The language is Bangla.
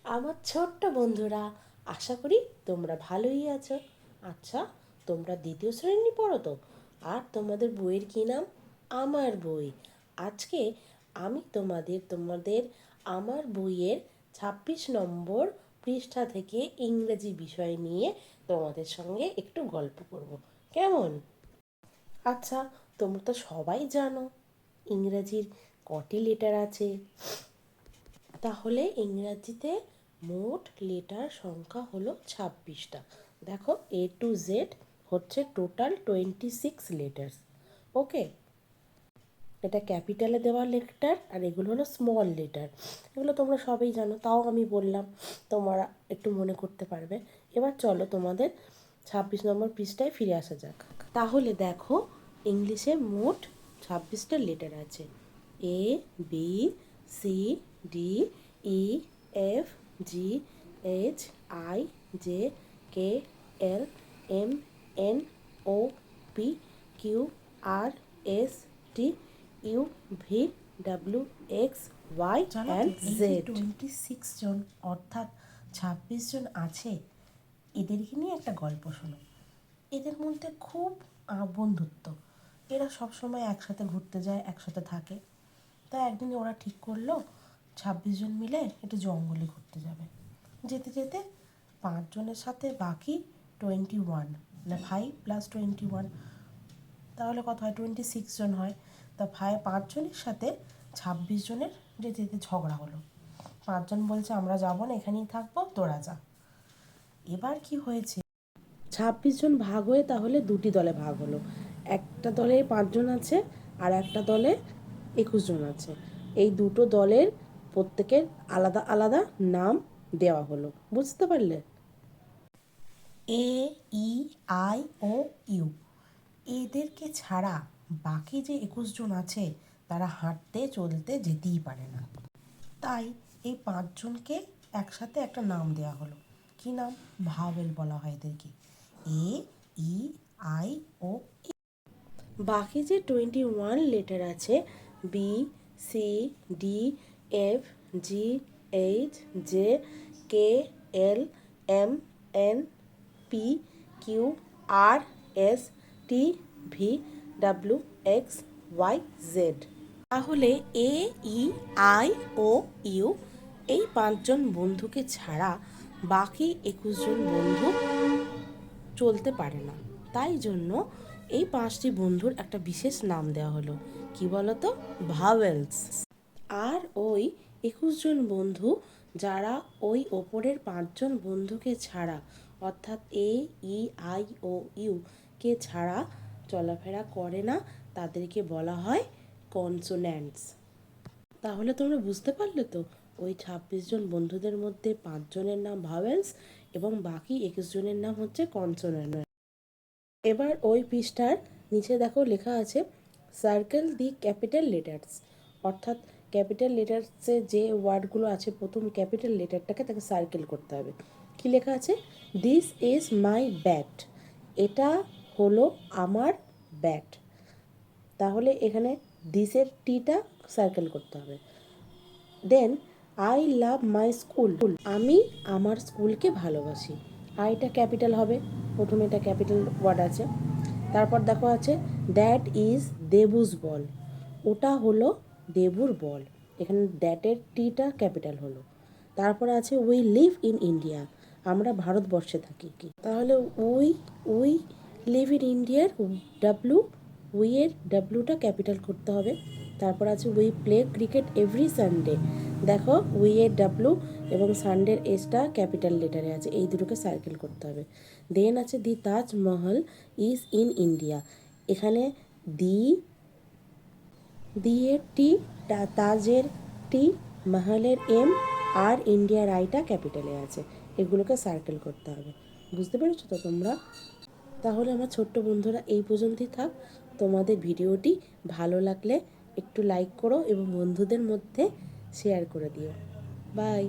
আমার ছোট্ট বন্ধুরা, আশা করি তোমরা ভালোই আছো। আচ্ছা, তোমরা দ্বিতীয় শ্রেণী পড়ো তো? আর তোমাদের বইয়ের কী নাম? আমার বই। আজকে আমি তোমাদের আমার বইয়ের 26 নম্বর পৃষ্ঠা থেকে ইংরেজি বিষয় নিয়ে তোমাদের সঙ্গে একটু গল্প করব। কেমন? আচ্ছা, তোমরা তো সবাই জানো ইংরেজির কটি লেটার আছে। তাহলে ইংরাজিতে মোট লেটার সংখ্যা হলো 26টা। দেখো, A to Z হচ্ছে টোটাল 26 লেটার্স। ওকে, এটা ক্যাপিটালে দেওয়া লেটার আর এগুলো হলো স্মল লেটার। এগুলো তোমরা সবাই জানো, তাও আমি বললাম, তোমরা একটু মনে করতে পারবে। এবার চলো তোমাদের 26 নম্বর পৃষ্ঠায় ফিরে আসা যাক। তাহলে দেখো, ইংলিশে মোট 26টা লেটার আছে। A B C D E F G H I J K L M N O P Q R S T U V W X Y জানো তো, and এই Z। যে 26 জন অর্থাৎ 26 জন আছে, এদেরকে নিয়ে একটা গল্প শোনো। এদের মধ্যে খুব বন্ধুত্ব। এরা সবসময় একসাথে ঘুরতে যায়, একসাথে থাকে। তাই একদিন ওরা ঠিক করলো 26 জন মিলে একটু জঙ্গলে ঘুরতে যাবে। যেতে যেতে 5 জনের সাথে বাকি 21, মানে 5 + 21, তাহলে কত হয়? 26 জন হয়। তা 5জনের সাথে 26 জনের যেতে যেতে ঝগড়া হলো। 5জন বলছে আমরা যাবো না, এখানেই থাকবো, তোরা যা। এবার কি হয়েছে, 26 জন ভাগ হয়ে তাহলে দুটি দলে ভাগ হলো। একটা দলে 5 জন আছে আর একটা দলে 21 জন আছে। এই দুটো দলের প্রত্যেকের আলাদা আলাদা নাম দেওয়া হলো। বুঝতে পারলে? A E I O U, এদেরকে ছাড়া বাকি যে 21 জন আছে তারা হাঁটতে চলতে যেতেই পারে না। তাই এই 5জনকে একসাথে একটা নাম দেওয়া হলো। কি নাম? ভাওয়েল বলা হয় এদেরকে। A E I O। বাকি যে 21 লেটার আছে, B C D E F G H I J K L M N P Q R S T V W X Y Z। তাহলে A E I O U এই 5জন বন্ধুকে ছাড়া বাকি 21জন বন্ধু চলতে পারে না। তাই জন্য এই 5টি বন্ধুর একটা বিশেষ নাম দেওয়া হলো। কি বলতো? ভাওয়েলস। আর ওই 21জন বন্ধু যারা ওই ওপরের 5জন বন্ধুকে ছাড়া, অর্থাৎ A E I O U কে ছাড়া চলাফেরা করে না, তাদেরকে বলা হয় কনসোন্যান্টস। তাহলে তোমরা বুঝতে পারলে তো, ওই 26জন বন্ধুদের মধ্যে 5জনের নাম ভাওয়েলস এবং বাকি 21জনের নাম হচ্ছে কনসোন্যান্ট। এবার ওই পৃষ্ঠার নিচে দেখো লেখা আছে সার্কেল দি ক্যাপিটাল লেটার্স, অর্থাৎ ক্যাপিটাল লেটার্সে যে ওয়ার্ডগুলো আছে প্রথম ক্যাপিটাল লেটারটাকে তাকে সার্কেল করতে হবে। কি লেখা আছে? দিস ইজ মাই ব্যাট, এটা হলো আমার ব্যাট। তাহলে এখানে দিসের টিটা সার্কেল করতে হবে। Then I love my school, আমি আমার স্কুলকে ভালোবাসি। আইটা ক্যাপিটাল হবে, প্রথমে এটা ক্যাপিটাল ওয়ার্ড আছে। তারপর দেখো আছে দ্যাট ইজ দেবুস বল, ওটা হলো দেবুর বল। এখানে দ্যাটের টিটা ক্যাপিটাল হলো। তারপর আছে উই লিভ ইন ইন্ডিয়া, আমরা ভারতবর্ষে থাকি। তাহলে উই উই লিভ ইন ইন্ডিয়ার ডাব্লু, উইয়ের ডাব্লুটা ক্যাপিটাল করতে হবে। তারপর আছে we play cricket every Sunday, দেখো উইয়ের ডাব্লু এবং সানডের এসটা ক্যাপিটাল লেটারে আছে, এই দুটোকে সার্কেল করতে হবে। দেন আছে দি তাজমহল ইজ ইন ইন্ডিয়া, এখানে দি দিয়ের টি, তাজের টি, মহলের এম আর ইন্ডিয়ার আইটা ক্যাপিটালে আছে, এগুলোকে সার্কেল করতে হবে। বুঝতে পেরেছো তো তোমরা? তাহলে আমার ছোট্ট বন্ধুরা এই পর্যন্তই থাক। তোমাদের ভিডিওটি ভালো লাগলে একটু লাইক করো এবং বন্ধুদের মধ্যে শেয়ার করে দিও। বাই।